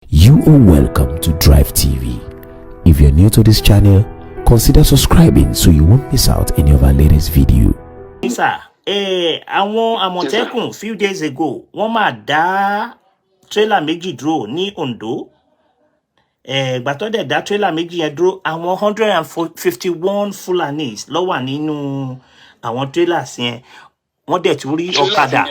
You are welcome to DriveTV. If you're new to this channel, consider subscribing so you won't miss out any of our latest video. Sir, àwọn Amotekun few days ago, wọ́n máa dá trailer méjì dúró ní Ondo. Ìgbà tó dẹ̀ dá trailer méjì yẹn dúró, àwọn 151 Fulanis ló wà nínú àwọn trailers yẹn. Wọ́n dẹ̀ tún rí ọ̀kadà.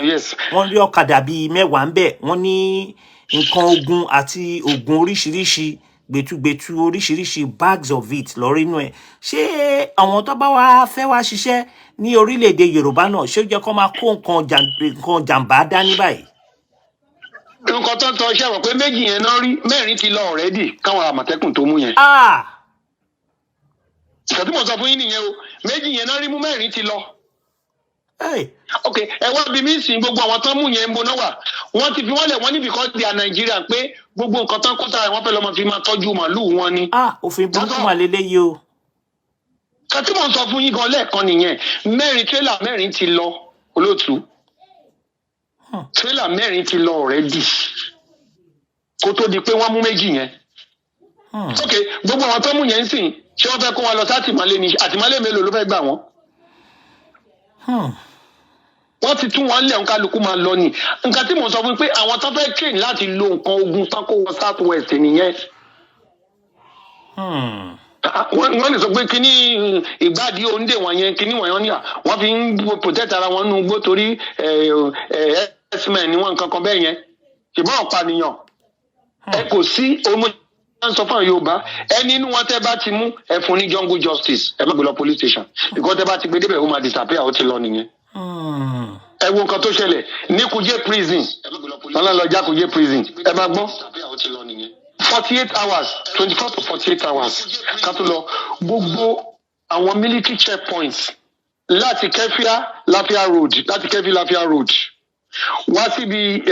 Wọ́n rí ọ̀kadà bíi 10 ńbẹ̀. Wọ́n ní nǹkan ogun àti ogun oríṣiríṣi, gbẹ̀tugbẹ̀tu oríṣiríṣi, bags of it lórí inú ẹ̀. Ṣé àwọn tó bá wá fẹ́ wá ṣiṣẹ́ ní orílẹ̀-èdè Yorùbá náà ṣé ó jẹ́ kó máa kó nǹkan jàǹbá dání báyìí? Nǹkan tó ń tọ́ ṣe wọ̀ pé méjì yẹn náà rí, mẹ́rin ti lọ already káwọn Àmọ̀tẹ́kùn tó mú yẹn. Ìgbà tí mo sọ fún yín nìyẹn o, méjì yẹn náà rí mú, mẹ́rin ti lọ. Ok, ẹ wá bí mi sìn gbogbo àwọn tán mú yẹn ń bo náà wà. Wọ́n ti fi wọ́n lẹ̀ wọ́n ní because they are Nigeria pé gbogbo nǹkan tán kó sára wọ́n fẹ́ lọ́mọ fi máa tọ́jú màálù wọn ni. Òfin burúkú mà lélẹ́yìí o. Kan tí mo sọ fún yín gan lẹ́ẹ̀kan nìyẹn, mẹ́rin tírélà mẹ́rin ti lọ olóòtú. Tírélà mẹ́rin ti lọ already kó tó di pé wọ́n mú méjì yẹn. Ok, gbogbo àwọn tó mú yẹn ń sìn ṣé wọ́n fẹ́ kó wọn lọ sí àtìmọ́lé ni àtìmọ́lé mélòó ló fẹ́ gbà wọ́n? Wọ́n ti tún wọn lẹ̀ ń kálukú máa lọ ni. Nǹkan tí mo sọ fún pé àwọn tó fẹ́ train láti lo nǹkan ogun tán kó wọ south west nìyẹn. Wọ́n lè sọ pé kíní ìgbádìí òǹdè wọn yẹn kíní wọ̀nyẹn ní à wọ́n fi ń protect ara wọn nínú igbó torí Herdsmen ni wọ́n nǹkan kan bẹ́ẹ̀ yẹn. Ṣùgbọ́n ọ̀pànìyàn ẹ kò sí omo ń sọ fún Yorùbá ẹni inú wọn tẹ́ bá ti mú ẹ fún ní jungle justice ẹ má gbé lọ police station because tẹ́ bá ti gbé débẹ̀ ó máa disappear ó ti lọ nìyẹn. Ẹ wo nǹkan tó ṣẹlẹ̀ ní Kuje prison wọ́n lọ já Kuje prison ẹ máa gbọ́ 48 hours 24 to 48 hours ká tó lọ gbogbo àwọn military checkpoints láti Kẹ́fíà Láfíà road wá síbi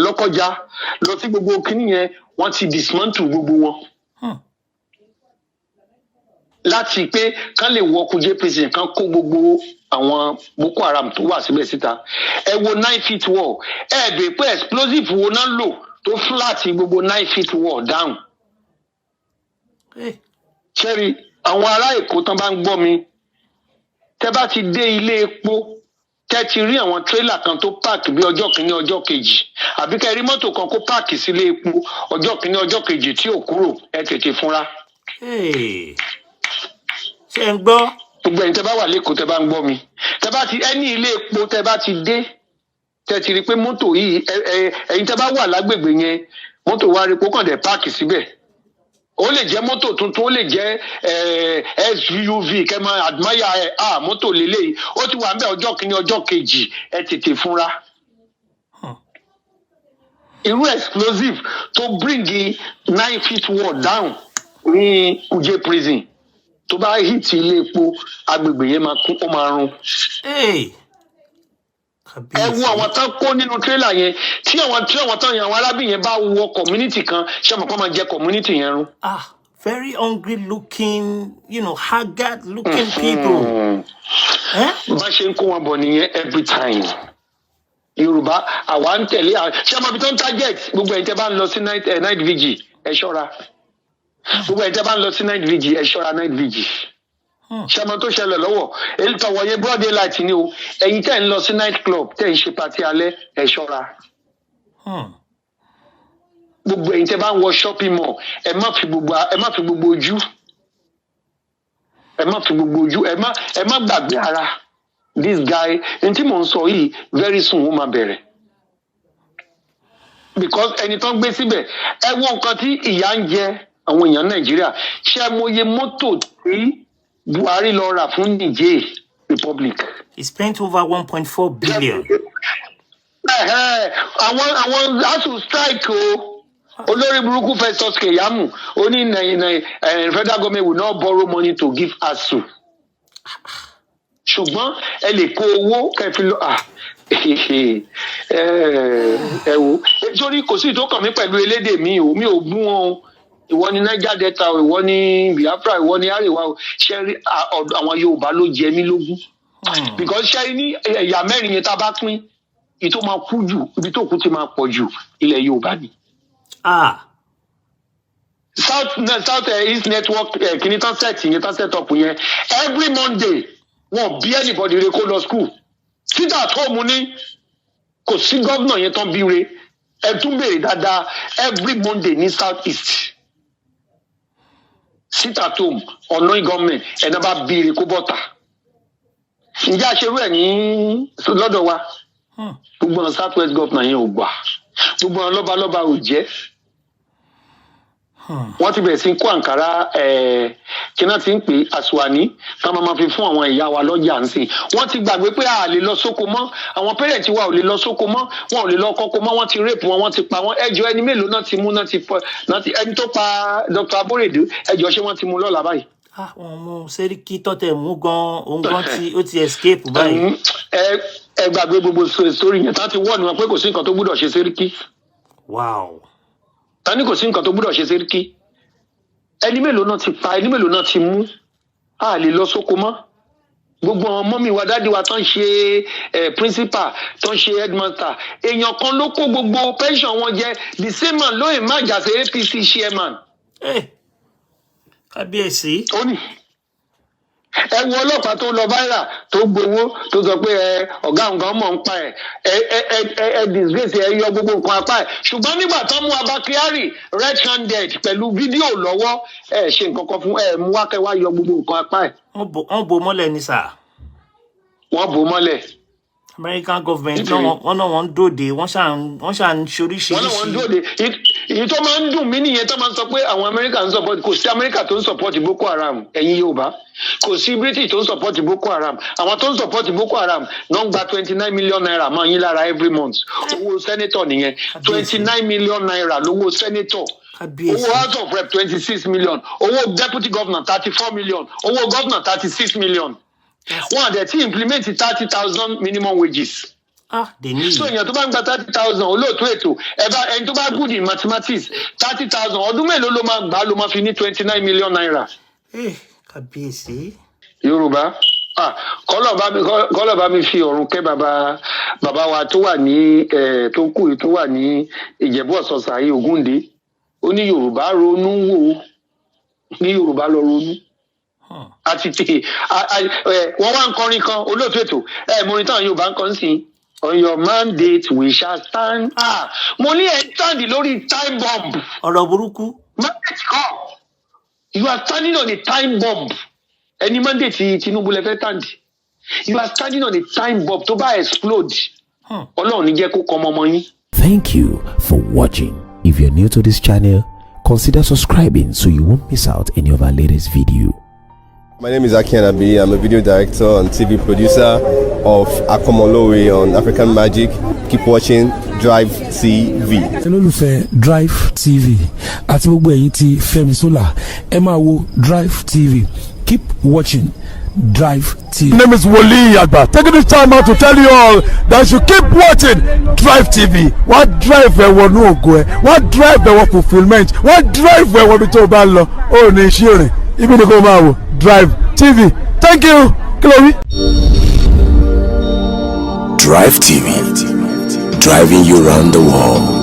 Lọ́kọ́já lọ sí gbogbo kíní yẹn wọ́n ti dismantle gbogbo wọn láti pé kán lè wọ Kuje prison kán kó gbogbo àwọn Boko Haram tó wà síbẹ̀ síta. Ẹ wo 9 feet wall ẹ bèè pé explosive wo náà lò tó flat gbogbo 9 feet wall down. Ṣẹ́rí àwọn ará Èkó tán bá ń gbọ́ mi tẹ́ bá ti dé ilé epo tẹ́ ti rí àwọn trailer kan tó park bí ọjọ́ kìíní ọjọ́ kejì àbí kẹ́ rí mọ́tò kan kó park sílé epo ọjọ́ kìíní ọjọ́ kejì tí ò kúrò ẹ tètè fúnra. Ṣé ń gbọ́? Gbogbo ẹ̀yin tẹ́ bá wà lẹ́kọ̀ọ́ tẹ́ bá ń gbọ́ mi tẹ́ bá ti ẹni ilé epo tẹ́ bá ti dé tẹ́ ti rí pé mọ́tò yìí ẹ̀yin tẹ́ bá wà lágbègbè yẹn mọ́tò wa rí pé kàn dé páàkì síbẹ̀ ó lè jẹ́ mọ́tò tuntun ó lè jẹ́ SUV kẹ́ máa admire mọ́tò lélẹ́yìí ó ti wà ń bẹ̀ ọjọ́ kìíní ọjọ́ kejì ẹ tètè fúnra. Irú explosive tó bring 9 feet wall down ní Kuje prison tó bá hit ilé epo agbègbè yẹn máa kún ó máa run. Ẹ wo àwọn tán kó nínú tírélà yẹn tí àwọn tán yẹn àwọn arábìnrin yẹn bá wọ community kan ṣé mo kàn máa jẹ community yẹn run. Very hungry looking, haggard looking people. Bá ṣe ń kó wọn bọ̀ nìyẹn every time. Yorùbá àwa ń tẹ̀lé ṣé ọmọ ibi tó ń target gbogbo ẹ̀ tẹ́ bá ń lọ sí night vigil ẹ ṣọ́ra. Gbogbo ẹ̀ tẹ́ bá ń lọ sí night vigil ẹ ṣọ́ra night vigil. Ṣé ọmọ tó ṣẹlẹ̀ lọ́wọ́ èyí tó wọ̀nyẹn broad daylight ni o ẹ̀yin tẹ́ ń lọ sí night club tẹ́ ń ṣe party alẹ́ ẹ ṣọ́ra. Gbogbo ẹ̀yin tẹ́ bá ń wọ shopping mall ẹ má fi gbogbo ojú ẹ má gbàgbé ara this guy n tí mò ń sọ yìí very soon ó máa bẹ̀rẹ̀ because ẹni tó ń gbé síbẹ̀ ẹ wo nǹkan tí ìyà ń jẹ àwọn èèyàn Nàìjíríà ṣé mọye mọ́tò tí Buhari lọ rà fún Niger Republic. He spent over 1.4 billion. Àwọn ASUU strike o olórí burúkú Festus Keyamo ó ní federal government will not borrow money to give ASUU. Ṣùgbọ́n ẹ lè kó owó kẹfì lọ ẹ wo nítorí kò sí tó kàn mí pẹ̀lú elédè mi ò bú wọn ìwọ ni Niger Delta ìwọ ni Biafra ìwọ ni Arewa ṣe rí àwọn Yorùbá ló jẹ mí lógún because ṣe ní ẹ̀yà mẹ́rin yẹn tá a bá pín ìtò máa kú jù ibi tó kú ti máa pọ̀ jù ilẹ̀ Yorùbá ni. South East Network kìíní tán set up yẹn every Monday wọ́n bí anybody re kó lọ school sit at home ní kò sí gómìnà yẹn tán bí re ẹ tún béèrè dáadáa every Monday ní South East sit at home ọ̀nà government ẹ̀ náà bá bí re kó bọ́ta ǹjẹ́ àṣerú ẹ̀ ní lọ́dọ̀ wa gbogbo ọ̀nà South West governor yẹn ò gbà gbogbo ọ̀nà lọ́balọ́ba ò jẹ́ wọ́n ti bẹ̀rẹ̀ sí kó àǹkárá kí náà ti ń pè àsùwàní ká máa fi fún àwọn ìyá wa lọ́jà ń sìn wọ́n ti gbàgbé pé a lè lọ sóko mọ́ àwọn pẹ́rẹ́ǹtì wa ò lè lọ sóko mọ́ wọn ò lè lọ kọ́kọ́ mọ́ wọ́n ti rẹ́pù wọn wọ́n ti pa wọ́n ẹjọ́ ẹni mélòó náà ti mú náà ti ẹni tó pa Dr. Aborede ẹjọ́ ṣé wọ́n ti mú lọ́la báyìí. Wọ́n mú Sẹ́ríkì tọ́tẹ̀ mú gan òun gan tí ó ti escape báyìí. Ẹ gbàgbé gbogbo sórí yẹn tá ti wọ́ọ̀nù wọn pé kò sí nǹkan tó gbúdọ̀ ṣe Sẹ́ríkì. Wow. Tani kò sí nǹkan tó gbúdọ̀ ṣe Sẹ́ríkì ẹni mélòó náà ti pa ẹni mélòó náà ti mú a lè lọ sóko mọ́ gbogbo àwọn mọ́mí wa dádì wa tán ṣe principal tán ṣe headmaster èèyàn kan ló kó gbogbo pension wọn jẹ the same man ló ì má jà sí APC chairman. Kábíyèsí. ó ní ẹ wo ọlọ́pàá tó lọ báyà tó gbowó tó sọ pé ọ̀gá nǹkan mọ̀ ń pa ẹ disgrace ẹ yọ gbogbo nǹkan apá ẹ ṣùgbọ́n nígbà tó mú Abba Kyari red handed pẹ̀lú fídíò lọ́wọ́ ẹ ṣe nǹkan kan fún ẹ mú wákẹ́ wá yọ gbogbo nǹkan apá ẹ. wọ́n bò mọ́lẹ̀ ní sà. wọ́n bò mọ́lẹ̀. American government wọ́n náà wọ́n ń dòde wọ́n ṣà ń ṣoríṣiríṣi. wọ́n náà wọ́n ń dòde èyí tó máa ń dùn mí nìyẹn tó máa ń sọ pé àwọn Amẹ́ríkà ń support kò sí Amẹ́ríkà tó ń support Boko Haram ẹ̀yin Yorùbá kò sí British tó ń support Boko Haram àwọn tó ń support Boko Haram náà ń gba 29 million naira máa yín lára every month owó senator nìyẹn 29 million naira lówó senator owó House of Rep 26 million owó deputy governor 34 million owó governor 36 million wọ́n àdẹ̀ tí implement 30,000 minimum wages. So èèyàn tó bá ń gba 30,000 olóòtú ètò ẹni tó bá good in mathematics 30,000 ọdún mélòó ló máa gbà ló máa fi ní 29 million naira. Kábíyèsí. Yorùbá kọ́lọ̀ bá mi fi ọ̀run kẹ́ bàbá wa tó wà ní tó kù tó wà ní Ìjẹ̀bú Ọ̀sọ̀sà yìí Ògúndé ó ní Yorùbá ronú wò ní Yorùbá lọ ronú. Àti tè wọ́n wá ń kọrin kan olóòtú ètò mo ní táwọn Yorùbá ń kọ́ sí on your mandate we shall stand. Mo ní ẹ̀ stand lórí time bomb. Ọ̀rọ̀ burúkú. Mandate kọ́ you are standing on a time bomb. Ẹni mandate Tinubu lẹ fẹ́ stand. You are standing on a time bomb tó bá explode. Ọlọ́run ní jẹ́ kó kọ́ ọmọ yín. Thank you for watching. If you're new to this channel, consider subscribing so you won't miss out any of our latest video. My name is Aki Anabi. I'm a video director and TV producer of Akomolowe on African Magic. Keep watching DriveTV. Olólùfẹ́ DriveTV àti gbogbo ẹ̀yin tí Fẹ́mi Sola ẹ máa wo DriveTV. Keep watching DriveTV. My name is Wole Agba. Taking this time out to tell you all that you keep watching DriveTV. What drive ẹ̀wọ̀n ní ògo ẹ̀? What drive ẹ̀wọ̀n fulfilment? What drive ẹ̀wọ̀n bí tó bá lọ? Ó ní iṣẹ́ rìn. Ibi ni kò máa wò DriveTV. Thank you. Chloe. DriveTV, driving you around the world.